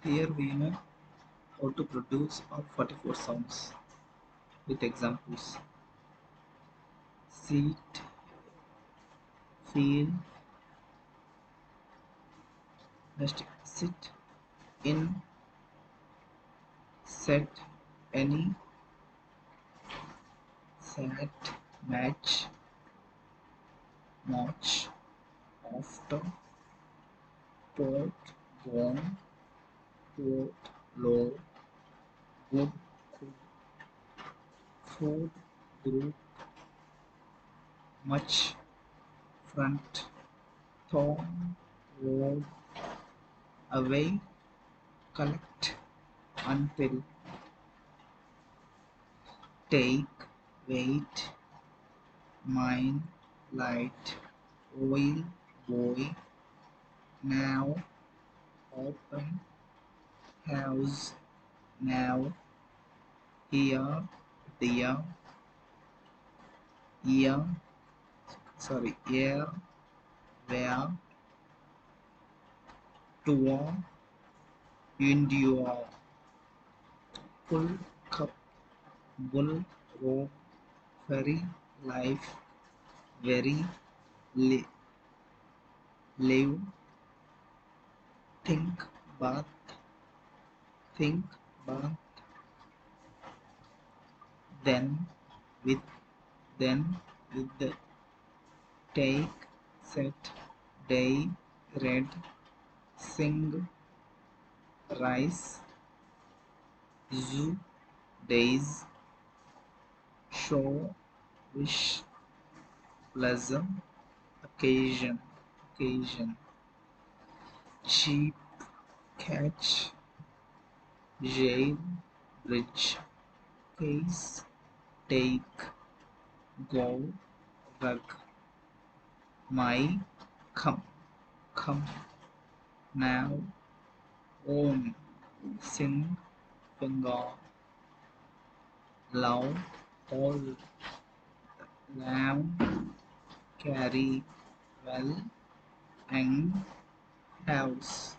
Here we know how to produce all 44 sounds with examples. Sit, feel, next sit, in, set, any, sat, match, march, after, port, gone, port, low, good, could, food, group, much, front, thorn, road, away, collect, until, take, wait, mine, light, oil, boy, now, open, house, now, here, there, year, year, where, tour, endure, pull, cup, bull, rope, ferry, life, very, live, think, bath, think, bath, then, with, then, with the, take, set, day, red, sing, rice, zoo, days, show, wish, pleasant, occasion, cheap, catch, jail, bridge, case, take, go, rug, my, come, now, own, sing, finger, love, all, lamb, carry, well, and house.